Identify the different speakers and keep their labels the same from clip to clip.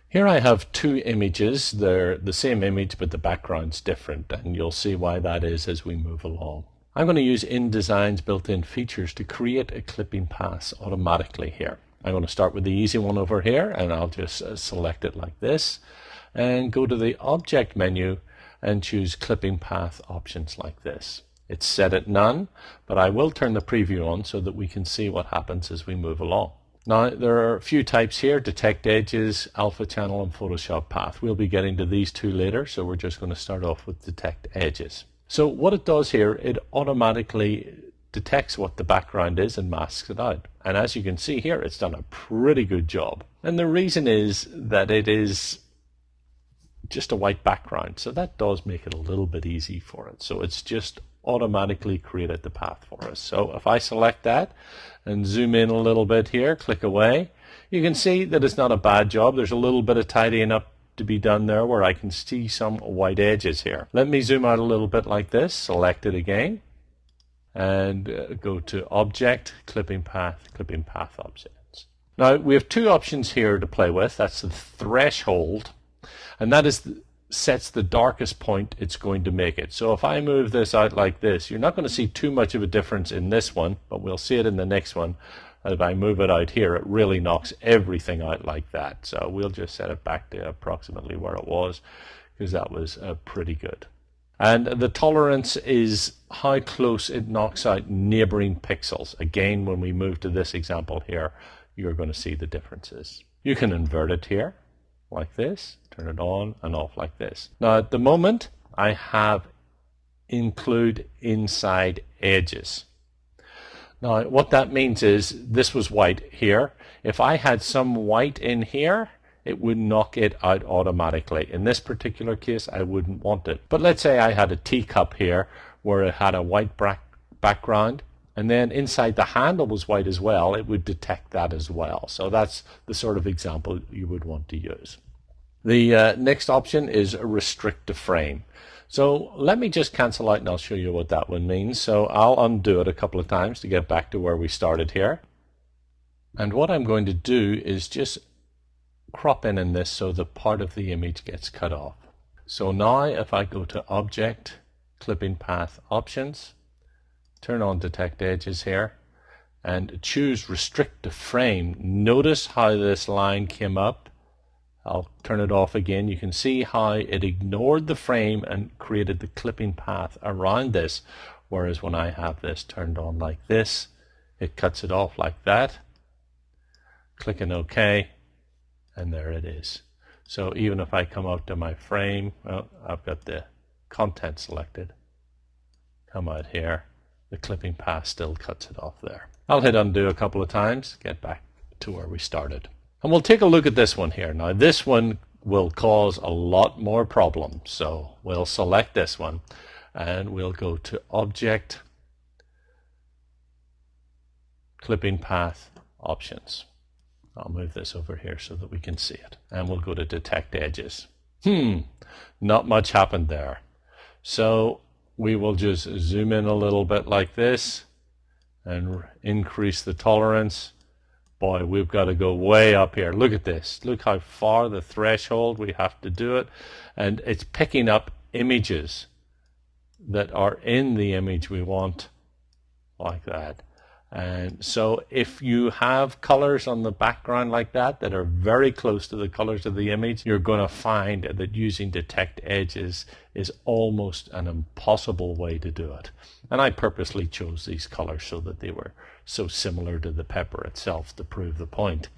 Speaker 1: Here I have two images. They're the same image, but the background's different, and you'll see why that is as we move along. I'm going to use InDesign's built-in features to create a clipping path automatically here. I'm going to start with the easy one over here, and I'll just select it like this, and go to the Object menu and choose Clipping Path Options like this. It's set at none, but I will turn the preview on so that we can see what happens as we move along. Now, there are a few types here: Detect Edges, Alpha Channel, and Photoshop Path. We'll be getting to these two later, so we're just going to start off with Detect Edges. So what it does here, it automatically detects what the background is and masks it out. And as you can see here, it's done a pretty good job. And the reason is that it is just a white background, so that does make it a little bit easy for it. So it's just automatically created the path for us. So if I select that and zoom in a little bit here, click away, you can see that it's not a bad job. There's a little bit of tidying up to be done there where I can see some white edges here. Let me zoom out a little bit like this, select it again, and go to Object, Clipping Path Options. Now we have two options here to play with. That's the threshold, and that is sets the darkest point it's going to make it. So if I move this out like this, you're not going to see too much of a difference in this one, but we'll see it in the next one. If I move it out here, it really knocks everything out like that. So we'll just set it back to approximately where it was, because that was pretty good. And the tolerance is how close it knocks out neighboring pixels. Again, when we move to this example here, you're going to see the differences. You can invert it here like this, turn it on and off like this. Now at the moment I have include inside edges. Now what that means is this was white here. If I had some white in here, it would knock it out automatically. In this particular case, I wouldn't want it. But let's say I had a teacup here where it had a white background, and then inside the handle was white as well, it would detect that as well. So that's the sort of example you would want to use. The next option is Restrict to Frame. So let me just cancel out and I'll show you what that one means. So I'll undo it a couple of times to get back to where we started here. And what I'm going to do is just crop in this so the part of the image gets cut off. So now if I go to Object, Clipping Path Options, turn on Detect Edges here, and choose Restrict to Frame. Notice how this line came up. I'll turn it off again. You can see how it ignored the frame and created the clipping path around this, whereas when I have this turned on like this, it cuts it off like that. Clicking OK, and there it is. So even if I come out to my frame, well, I've got the content selected, come out here, the clipping path still cuts it off there. I'll hit undo a couple of times, get back to where we started. And we'll take a look at this one here. Now this one will cause a lot more problems. So we'll select this one and we'll go to Object, Clipping Path Options. I'll move this over here so that we can see it. And we'll go to Detect Edges. Not much happened there. So we will just zoom in a little bit like this and increase the tolerance. Boy, we've got to go way up here. Look at this. Look how far the threshold we have to do it. And it's picking up images that are in the image we want like that. And so if you have colors on the background like that are very close to the colors of the image, you're going to find that using Detect Edges is almost an impossible way to do it. And I purposely chose these colors so that they were so similar to the pepper itself to prove the point.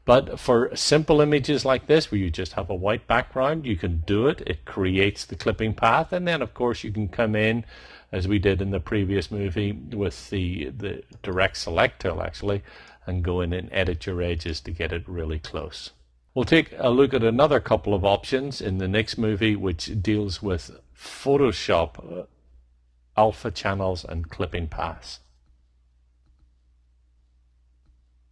Speaker 1: But for simple images like this, where you just have a white background, you can do it. It creates the clipping path, and then of course you can come in, as we did in the previous movie, with the direct select tool actually, and go in and edit your edges to get it really close. We'll take a look at another couple of options in the next movie, which deals with Photoshop, alpha channels, and clipping paths.